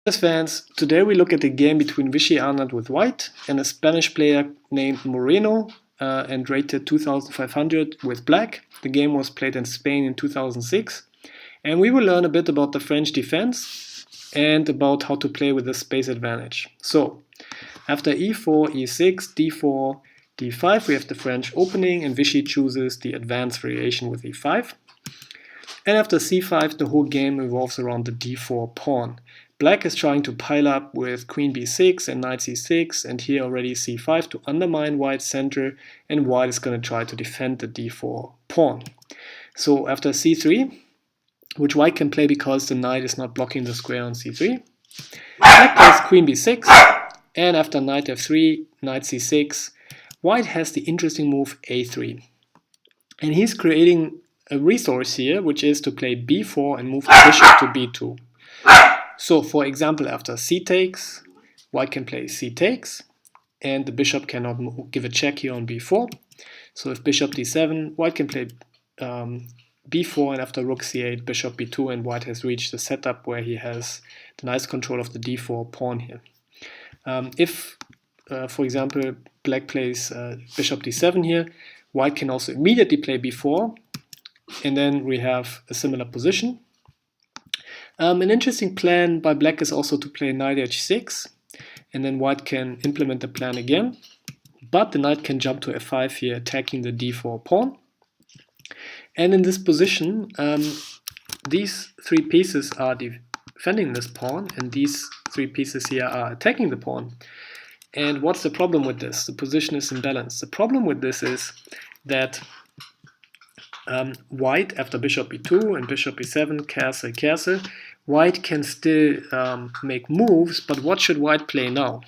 Yes, fans, today we look at a game between Vichy Anand with white and a Spanish player named Moreno and rated 2500 with black. The game was played in Spain in 2006, and we will learn a bit about the French defense and about how to play with the space advantage. So, after e4, e6, d4, d5, we have the French opening, and Vichy chooses the advanced variation with e5. And after c5, the whole game revolves around the d4 pawn. Black is trying to pile up with queen b6 and knight c6, and here already c5 to undermine white's center, and white is going to try to defend the d4 pawn. So after c3, which white can play because the knight is not blocking the square on c3, black plays queen b6, and after knight f3, knight c6, white has the interesting move a3. And he's creating a resource here, which is to play b4 and move the bishop to b2. So, for example, after c takes, white can play c takes, and the bishop cannot give a check here on b4. So if bishop d7, white can play b4, and after rook c8, bishop b2, and white has reached the setup where he has the nice control of the d4 pawn here. If, for example, black plays bishop d7 here, white can also immediately play b4, and then we have a similar position. An interesting plan by black is also to play knight h6, and then white can implement the plan again, but the knight can jump to f5 here, attacking the d4 pawn. And in this position, these three pieces are defending this pawn, and these three pieces here are attacking the pawn. And what's the problem with this? The position is imbalanced. The problem with this is that white, after bishop b2 and bishop b7, castle, white can still make moves, but what should white play now?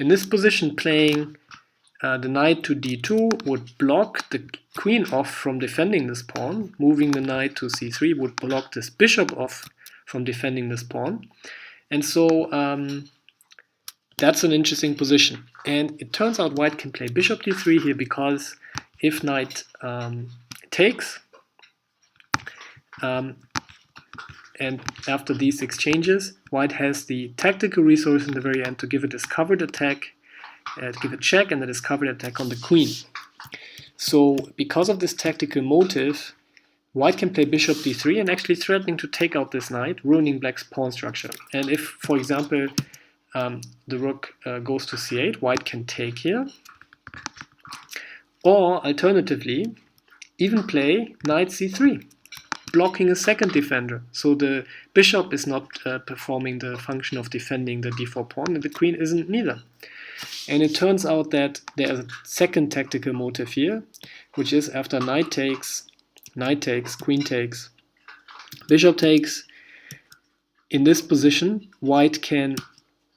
In this position, playing the knight to d2 would block the queen off from defending this pawn. Moving the knight to c3 would block this bishop off from defending this pawn. And so that's an interesting position. And it turns out white can play bishop d3 here, because if knight takes, and after these exchanges, white has the tactical resource in the very end to give a discovered attack, to give a check and a discovered attack on the queen. So because of this tactical motive, white can play bishop d3 and actually threatening to take out this knight, ruining black's pawn structure. And if, for example, the rook goes to c8, white can take here. Or alternatively, even play knight c3, blocking a second defender. So the bishop is not performing the function of defending the d4 pawn, and the queen isn't neither. And it turns out that there is a second tactical motive here, which is after knight takes, queen takes, bishop takes. In this position, white can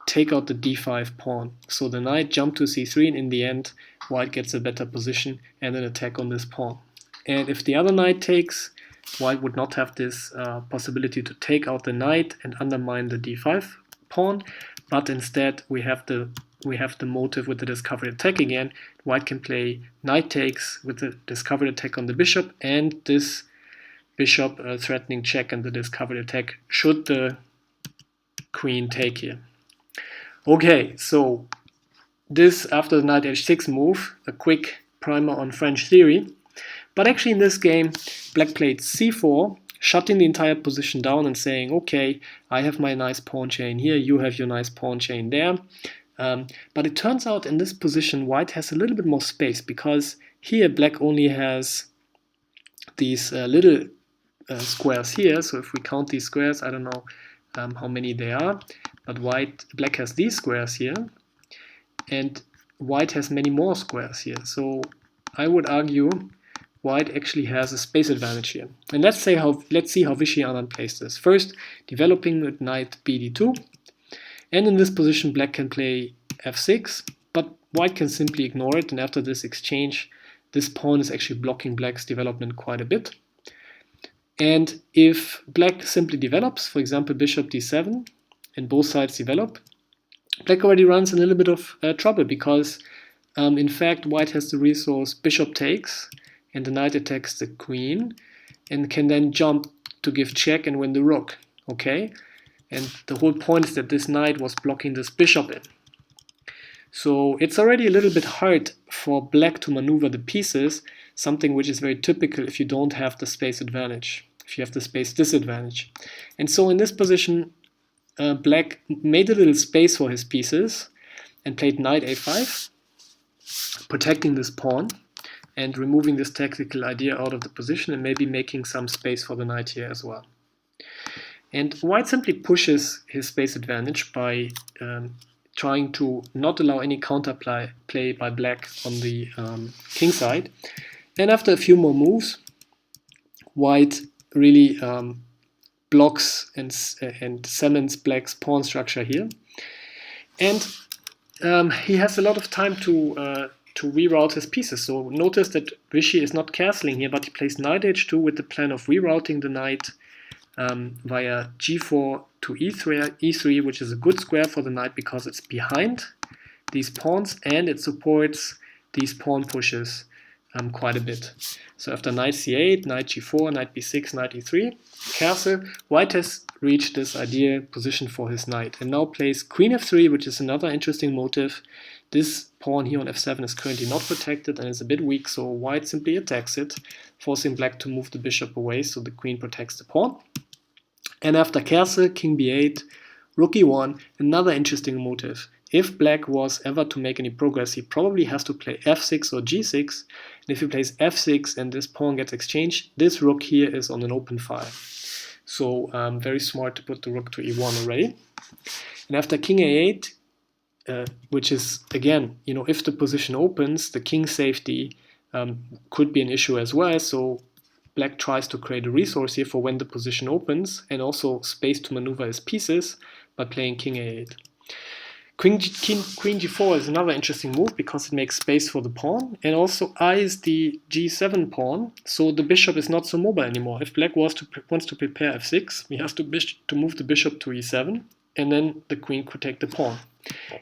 take out the d5 pawn. So the knight jumped to c3, and in the end, white gets a better position and an attack on this pawn. And if the other knight takes, white would not have this possibility to take out the knight and undermine the d5 pawn, but instead we have the motive with the discovered attack again. White can play knight takes with the discovered attack on the bishop, and this bishop threatening check and the discovered attack should the queen take here. Okay, so this, after the knight h6 move, a quick primer on French theory. But actually in this game, black played c4, shutting the entire position down and saying, okay, I have my nice pawn chain here, you have your nice pawn chain there. But it turns out in this position, white has a little bit more space, because here black only has these little squares here. So if we count these squares, I don't know how many they are, but black has these squares here, and white has many more squares here. So I would argue white actually has a space advantage here. And let's see how Vichy Anand plays this. First, developing with knight bd2, and in this position black can play f6, but white can simply ignore it, and after this exchange, this pawn is actually blocking black's development quite a bit. And if black simply develops, for example bishop d7, and both sides develop, black already runs in a little bit of trouble, because in fact white has the resource bishop takes, and the knight attacks the queen, and can then jump to give check and win the rook. Okay, And the whole point is that this knight was blocking this bishop in. So it's already a little bit hard for black to maneuver the pieces, something which is very typical if you don't have the space advantage, if you have the space disadvantage. And so in this position, black made a little space for his pieces and played knight a5, protecting this pawn and removing this tactical idea out of the position and maybe making some space for the knight here as well. And white simply pushes his space advantage by trying to not allow any counterplay by black on the king side. And after a few more moves, white really blocks and cements black's pawn structure here. And he has a lot of time to reroute his pieces. So notice that Vishy is not castling here, but he plays knight h2 with the plan of rerouting the knight via g4 to e3, which is a good square for the knight because it's behind these pawns and it supports these pawn pushes quite a bit. So after knight c8, knight g4, knight b6, knight e3, castle, white has reached this ideal position for his knight and now plays queen f3, which is another interesting motive. This pawn here on f7 is currently not protected and is a bit weak, so white simply attacks it, forcing black to move the bishop away so the queen protects the pawn. And after castle, king b8, rook e1, another interesting motive. If black was ever to make any progress, he probably has to play f6 or g6. And if he plays f6 and this pawn gets exchanged, this rook here is on an open file. So very smart to put the rook to e1 already. And after king a8, which is, again, if the position opens, the king safety could be an issue as well. So black tries to create a resource here for when the position opens and also space to maneuver his pieces by playing king a8. Queen g4 is another interesting move because it makes space for the pawn and also eyes the g7 pawn, so the bishop is not so mobile anymore. If black wants to prepare f6, he has to move the bishop to e7 and then the queen could take the pawn.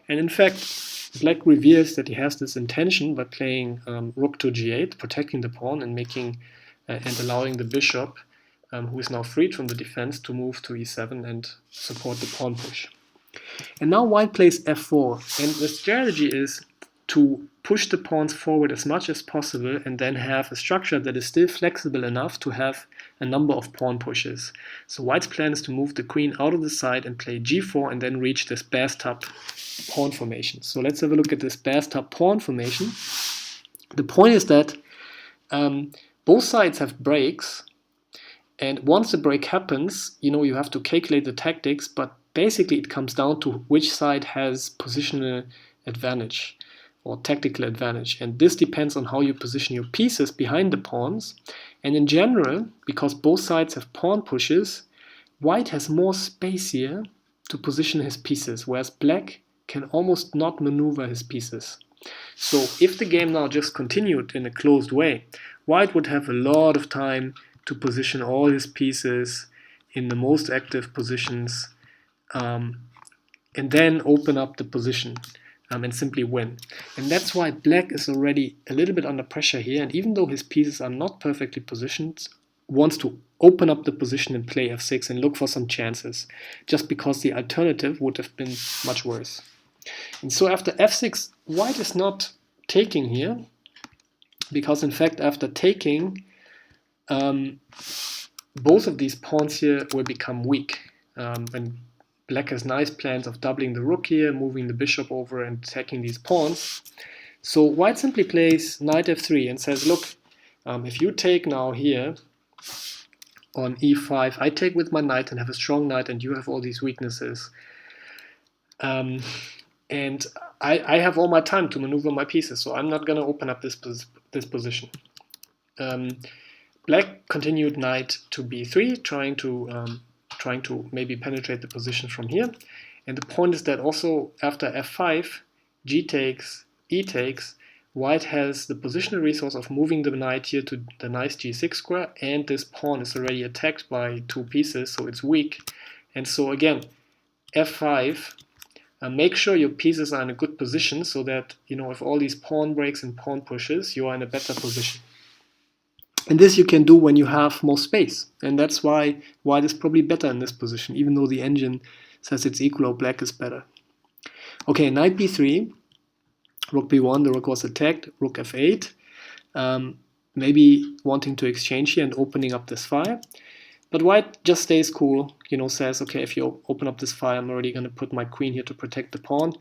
And in fact, black reveals that he has this intention by playing rook to g8, protecting the pawn and making and allowing the bishop, who is now freed from the defense, to move to e7 and support the pawn push. And now white plays f4, and the strategy is to push the pawns forward as much as possible and then have a structure that is still flexible enough to have a number of pawn pushes. So white's plan is to move the queen out of the side and play g4 and then reach this bathtub pawn formation. So let's have a look at this bathtub pawn formation. The point is that both sides have breaks, and once the break happens, you have to calculate the tactics, but basically it comes down to which side has positional advantage or tactical advantage, and this depends on how you position your pieces behind the pawns. And in general, because both sides have pawn pushes, white has more space here to position his pieces, whereas black can almost not maneuver his pieces. So if the game now just continued in a closed way, white would have a lot of time to position all his pieces in the most active positions and then open up the position and simply win. And that's why black is already a little bit under pressure here, and even though his pieces are not perfectly positioned, wants to open up the position and play f6 and look for some chances, just because the alternative would have been much worse. And so after f6, white is not taking here, because in fact after taking, both of these pawns here will become weak. When black has nice plans of doubling the rook here, moving the bishop over and attacking these pawns. So white simply plays knight f3 and says, look, if you take now here on e5, I take with my knight and have a strong knight and you have all these weaknesses. And I have all my time to maneuver my pieces, so I'm not going to open up this position. Black continued knight to b3, trying to maybe penetrate the position from here. And the point is that also after f5, g takes, e takes, white has the positional resource of moving the knight here to the nice g6 square, and this pawn is already attacked by two pieces, so it's weak. And so again, f5, make sure your pieces are in a good position so that, if all these pawn breaks and pawn pushes, you are in a better position. And this you can do when you have more space. And that's why white is probably better in this position, even though the engine says it's equal or black is better. Okay, knight b3, rook b1, the rook was attacked, rook f8. Maybe wanting to exchange here and opening up this file. But white just stays cool, says, okay, if you open up this file, I'm already going to put my queen here to protect the pawn.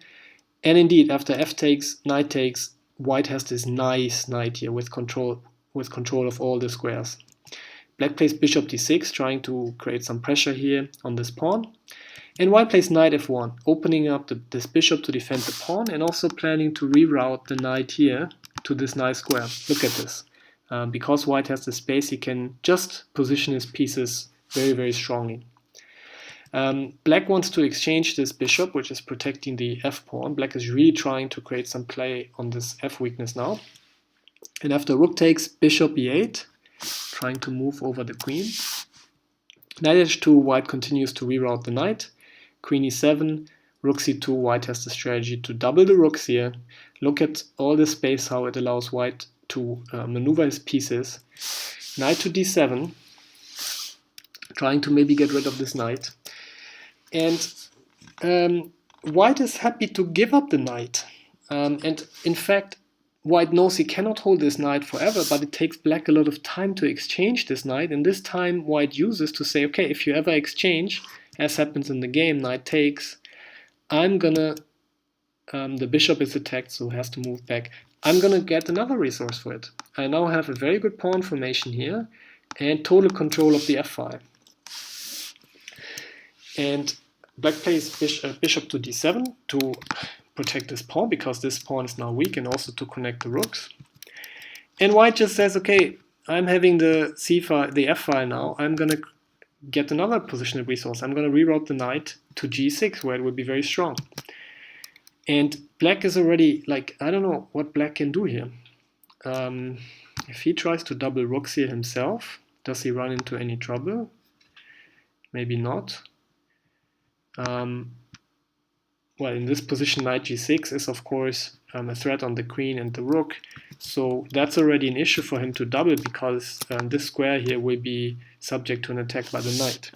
And indeed, after f takes, knight takes, white has this nice knight here with control of all the squares. Black plays bishop d6, trying to create some pressure here on this pawn. And white plays knight f1, opening up this bishop to defend the pawn and also planning to reroute the knight here to this nice square. Look at this. Because white has the space, he can just position his pieces very, very strongly. Black wants to exchange this bishop, which is protecting the f pawn. Black is really trying to create some play on this f weakness now. And after rook takes, bishop e8, trying to move over the queen. Knight h2, white continues to reroute the knight. Queen e7, rook c2, white has the strategy to double the rooks here. Look at all the space, how it allows white to maneuver his pieces. Knight to d7, trying to maybe get rid of this knight. And white is happy to give up the knight. And in fact, white knows he cannot hold this knight forever, but it takes black a lot of time to exchange this knight. And this time white uses to say, okay, if you ever exchange, as happens in the game, knight takes, I'm gonna, the bishop is attacked, so has to move back. I'm gonna get another resource for it. I now have a very good pawn formation here and total control of the f file. And black plays bishop to d7 to protect this pawn, because this pawn is now weak, and also to connect the rooks. And white just says, okay, I'm having the c file, the f file now. I'm gonna get another positional resource. I'm gonna reroute the knight to g6, where it will be very strong. And black is already, like, I don't know what black can do here. If he tries to double rooks here himself, does he run into any trouble? Maybe not. Well, in this position, knight g6 is, of course, a threat on the queen and the rook. So that's already an issue for him to double, because this square here will be subject to an attack by the knight.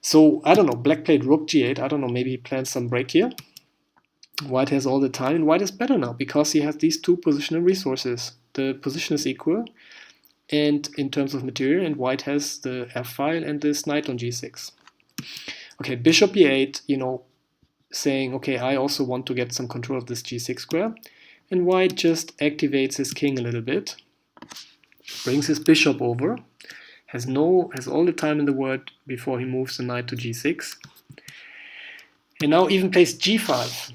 So, I don't know, black played rook g8. I don't know, maybe he plans some break here. White has all the time, and white is better now because he has these two positional resources. The position is equal, and in terms of material, and white has the f file and this knight on g6. Okay, bishop e8, saying, okay, I also want to get some control of this g6 square, and white just activates his king a little bit, brings his bishop over, has all the time in the world before he moves the knight to g6, and now even plays g5.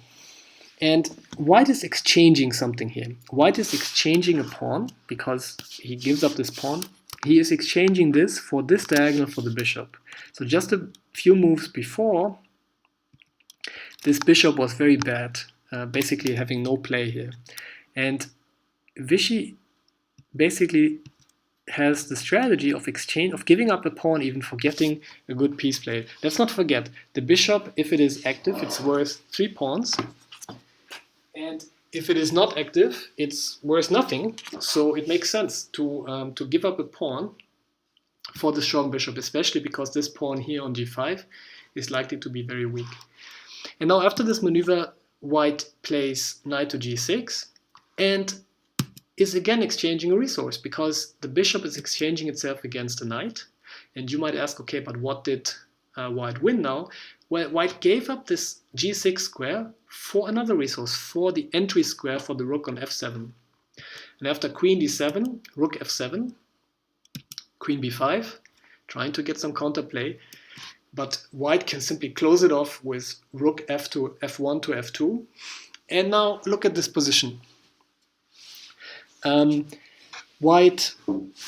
And white is exchanging something here. White is exchanging a pawn because he gives up this pawn. He is exchanging this for this diagonal for the bishop. So just a few moves before, this bishop was very bad, basically having no play here. And Vichy basically has the strategy of giving up a pawn, even for getting a good piece play. Let's not forget, the bishop, if it is active, it's worth 3 pawns. And if it is not active, it's worth nothing. So it makes sense to give up a pawn for the strong bishop, especially because this pawn here on g5 is likely to be very weak. And now after this maneuver, white plays knight to g6 and is again exchanging a resource, because the bishop is exchanging itself against the knight. And you might ask, okay, but what did white win now? Well, white gave up this g6 square for another resource, for the entry square for the rook on f7. And after queen d7, rook f7, queen b5, trying to get some counterplay, but white can simply close it off with rook f1 to f2. And now look at this position. White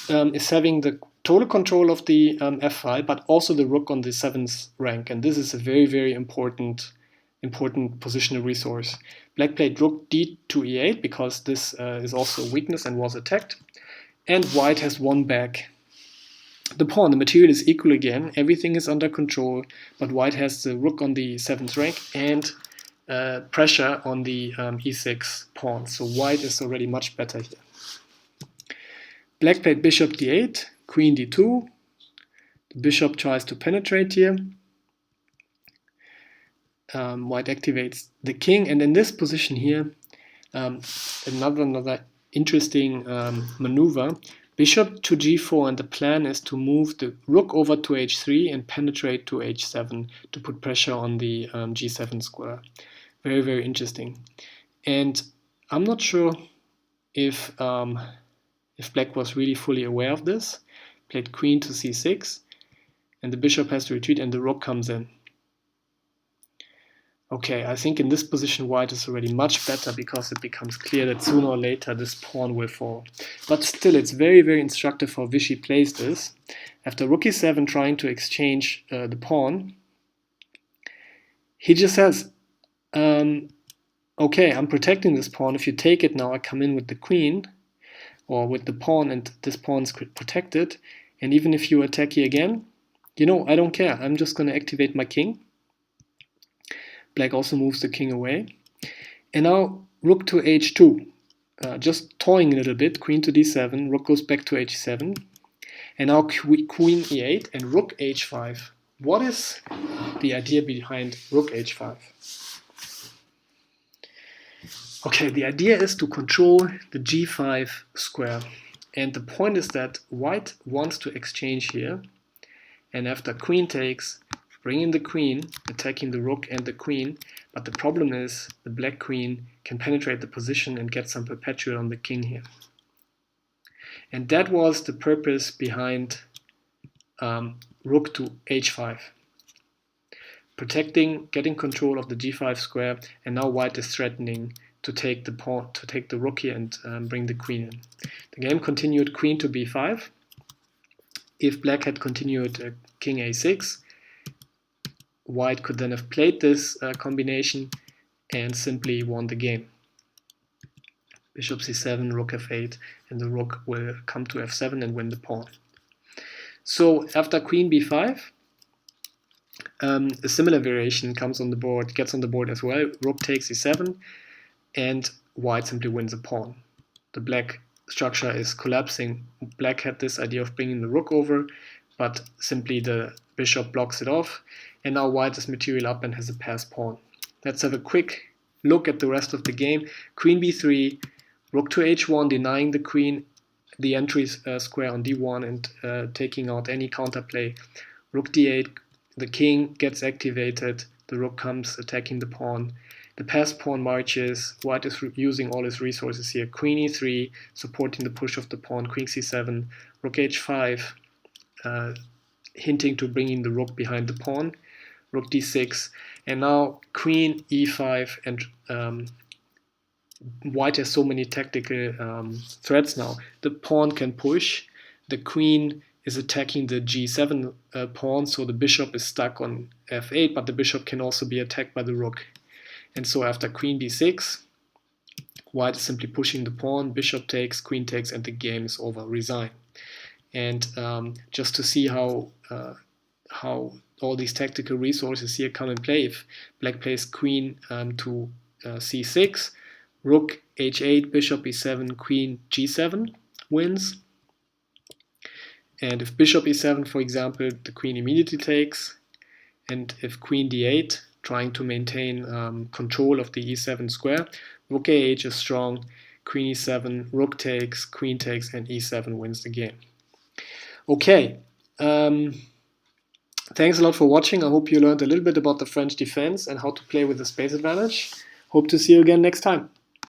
is having the total control of the f file, but also the rook on the 7th rank, and this is a very, very important positional resource. Black played rook d to e8 because this is also a weakness and was attacked, and white has won back the pawn. The material is equal again, everything is under control, but white has the rook on the 7th rank and pressure on the e6 pawn, so white is already much better here. Black played bishop d8, queen d2, the bishop tries to penetrate here, white activates the king, and in this position here, another interesting maneuver. Bishop to g4, and the plan is to move the rook over to h3 and penetrate to h7 to put pressure on the g7 square. Very, very interesting. And I'm not sure if black was really fully aware of this. Played queen to c6, and the bishop has to retreat, and the rook comes in. Okay, I think in this position white is already much better, because it becomes clear that sooner or later this pawn will fall. But still, it's very, very instructive how Vichy plays this. After rook e7 trying to exchange the pawn, he just says, okay, I'm protecting this pawn. If you take it now, I come in with the queen, or with the pawn, and this pawn is protected. And even if you attack here again, you know, I don't care. I'm just going to activate my king. Black also moves the king away. And now rook to h2, just toying a little bit, queen to d7, rook goes back to h7, and now queen e8 and rook h5. What is the idea behind rook h5? Okay, the idea is to control the g5 square. And the point is that white wants to exchange here, and after queen takes, bring in the queen, attacking the rook and the queen, but the problem is the black queen can penetrate the position and get some perpetual on the king here. And that was the purpose behind rook to h5. Protecting, getting control of the g5 square, and now white is threatening to take the pawn, to take the rook here and bring the queen in. The game continued queen to b5. If black had continued king a6, white could then have played this combination and simply won the game. Bishop c7, rook f8, and the rook will come to f7 and win the pawn. So after queen b5, a similar variation comes on the board, gets on the board as well. Rook takes e7, and white simply wins a pawn. The black structure is collapsing. Black had this idea of bringing the rook over, but simply the bishop blocks it off, and now white is material up and has a passed pawn. Let's have a quick look at the rest of the game. Queen b3, rook to h1, denying the queen the entry square on d1 and taking out any counterplay. Rook d8, the king gets activated, the rook comes attacking the pawn. The passed pawn marches, white is using all his resources here. Queen e3, supporting the push of the pawn, queen c7, rook h5, hinting to bringing the rook behind the pawn, rook d6, and now queen e5, and white has so many tactical threats now. The pawn can push, the queen is attacking the g7 pawn, so the bishop is stuck on f8, but the bishop can also be attacked by the rook. And so after queen b6, white is simply pushing the pawn, bishop takes, queen takes, and the game is over, resign. And just to see how all these tactical resources here come in play, if black plays queen to c6, rook h8, bishop e7, queen g7 wins. And if bishop e7, for example, the queen immediately takes, and if queen d8, trying to maintain control of the e7 square, rook ah is strong, queen e7, rook takes, queen takes, and e7 wins the game. Okay, thanks a lot for watching. I hope you learned a little bit about the French defense and how to play with the space advantage. Hope to see you again next time.